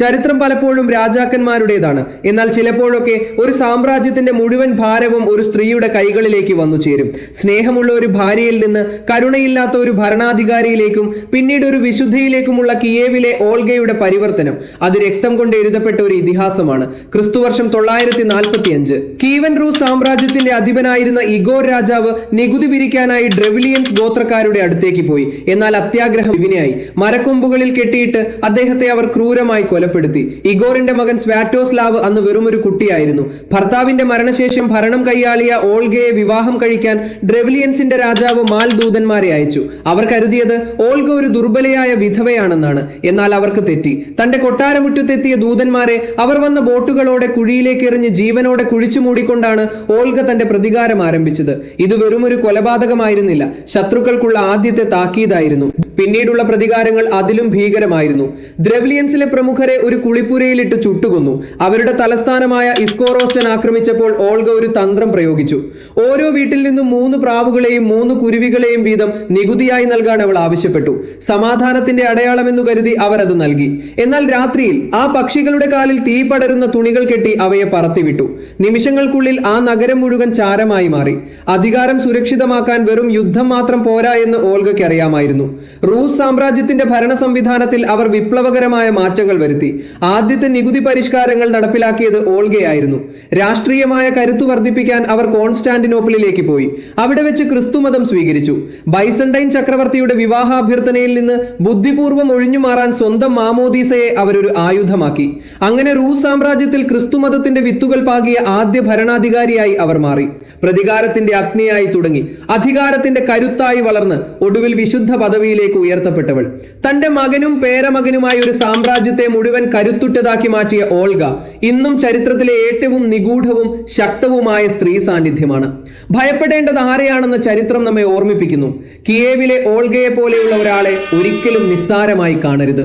ചരിത്രം പലപ്പോഴും രാജാക്കന്മാരുടേതാണ്. എന്നാൽ ചിലപ്പോഴൊക്കെ ഒരു സാമ്രാജ്യത്തിന്റെ മുഴുവൻ ഭാരവും ഒരു സ്ത്രീയുടെ കൈകളിലേക്ക് വന്നു ചേരും. സ്നേഹമുള്ള ഒരു ഭാര്യയിൽ നിന്ന് കരുണയില്ലാത്ത ഒരു ഭരണാധികാരിയിലേക്കും പിന്നീട് ഒരു വിശുദ്ധിയിലേക്കുമുള്ള കിയേവിലെ ഓൾഗയുടെ പരിവർത്തനം അത് രക്തം കൊണ്ട് എഴുതപ്പെട്ട ഒരു ഇതിഹാസമാണ്. ക്രിസ്തുവർഷം 945 കീവൻ റൂസ് സാമ്രാജ്യത്തിന്റെ അധിപനായിരുന്ന ഇഗോർ രാജാവ് നികുതി പിരിക്കാനായി ഡ്രെവിലിയൻസ് ഗോത്രക്കാരുടെ അടുത്തേക്ക് പോയി. എന്നാൽ അത്യാഗ്രഹം ഇവനെയായി. മരക്കൊമ്പുകളിൽ കെട്ടിയിട്ട് അദ്ദേഹത്തെ അവർ ക്രൂരമായി കൊലപ്പെടുത്തി. ഇഗോറിന്റെ മകൻ സ്വാറ്റോസ്ലാവ് അന്ന് വെറുമൊരു കുട്ടിയായിരുന്നു. ഭർത്താവിന്റെ മരണശേഷം ഭരണം കൈയാളിയ ഓൾഗയെ വിവാഹം കഴിക്കാൻ ഡ്രെവിലിയൻസിന്റെ രാജാവ് മാൽദൂതന്മാരെ അയച്ചു. അവർ കരുതിയത് ഓൾഗ ഒരു ദുർബലയായ വിധവയാണെന്നാണ്. എന്നാൽ അവർക്ക് തെറ്റി. തന്റെ കൊട്ടാരമുറ്റത്തെത്തിയ ദൂതന്മാരെ അവർ വന്ന ബോട്ടുകളോടെ കുഴിയിലേക്ക് എറിഞ്ഞ് ജീവനോടെ കുഴിച്ചു മൂടിക്കൊണ്ടാണ് ഓൾഗ തന്റെ പ്രതികാരം ആരംഭിച്ചത്. ഇത് വെറുമൊരു കൊലപാതകമായിരുന്നില്ല, ശത്രുക്കൾക്കുള്ള ആദ്യത്തെ താക്കീതായിരുന്നു. പിന്നീടുള്ള പ്രതികാരങ്ങൾ അതിലും ഭീകരമായിരുന്നു. ദ്രെവിലിയൻസിലെ പ്രമുഖരെ ഒരു കുളിപ്പുരയിലിട്ട് ചുട്ടുകൊന്നു. അവരുടെ തലസ്ഥാനമായ ഇസ്കോറോസ്റ്റൻ ആക്രമിച്ചപ്പോൾ ഓൾഗ ഒരു തന്ത്രം പ്രയോഗിച്ചു. ഓരോ വീട്ടിൽ നിന്നും 3 പ്രാവുകളെയും 3 കുരുവികളെയും വീതം നികുതിയായി നൽകാൻ അവൾ ആവശ്യപ്പെട്ടു. സമാധാനത്തിന്റെ അടയാളമെന്നു കരുതി അവർ അത് നൽകി. എന്നാൽ രാത്രിയിൽ ആ പക്ഷികളുടെ കാലിൽ തീ പടരുന്ന തുണികൾ കെട്ടി അവയെ പറത്തിവിട്ടു. നിമിഷങ്ങൾക്കുള്ളിൽ ആ നഗരം മുഴുവൻ ചാരമായി മാറി. അധികാരം സുരക്ഷിതമാക്കാൻ വെറും യുദ്ധം മാത്രം പോരാ എന്ന് ഓൾഗയ്ക്ക് അറിയാമായിരുന്നു. റൂസ് സാമ്രാജ്യത്തിന്റെ ഭരണ സംവിധാനത്തിൽ അവർ വിപ്ലവകരമായ മാറ്റങ്ങൾ വരുത്തി. ആദ്യത്തെ നികുതി പരിഷ്കാരങ്ങൾ നടപ്പിലാക്കിയത് ഓൾഗയായിരുന്നു. രാഷ്ട്രീയമായ കരുത്തു വർദ്ധിപ്പിക്കാൻ അവർ കോൺസ്റ്റാന്റിനോപ്പിളിലേക്ക് പോയി. അവിടെ വെച്ച് ക്രിസ്തുമതം സ്വീകരിച്ചു. ബൈസന്റൈൻ ചക്രവർത്തിയുടെ വിവാഹാഭ്യർത്ഥനയിൽ നിന്ന് ബുദ്ധിപൂർവ്വം ഒഴിഞ്ഞു മാറാൻ സ്വന്തം മാമോദീസയെ അവരൊരു ആയുധമാക്കി. അങ്ങനെ റൂസ് സാമ്രാജ്യത്തിൽ ക്രിസ്തുമതത്തിന്റെ വിത്തുകൾ പാകിയ ആദ്യ ഭരണാധികാരിയായി അവർ മാറി. പ്രതികാരത്തിന്റെ അഗ്നിയായി തുടങ്ങി അധികാരത്തിന്റെ കരുത്തായി വളർന്ന് ഒടുവിൽ വിശുദ്ധ പദവിയിലേക്ക് ഉയർത്തപ്പെട്ടവൾ. തന്റെ മകനും പേരമകനുമായി ഒരു സാമ്രാജ്യത്തെ മുഴുവൻ കരുത്തുറ്റതാക്കി മാറ്റിയ ഓൾഗ ഇന്നും ചരിത്രത്തിലെ ഏറ്റവും നിഗൂഢവും ശക്തവുമായ സ്ത്രീ സാന്നിധ്യമാണ്. ഭയപ്പെടേണ്ടത് ആരെയാണെന്ന് ചരിത്രം നമ്മെ ഓർമ്മിപ്പിക്കുന്നു. കിയേവിലെ ഓൾഗയെ പോലെയുള്ള ഒരാളെ ഒരിക്കലും നിസ്സാരമായി കാണരുത്.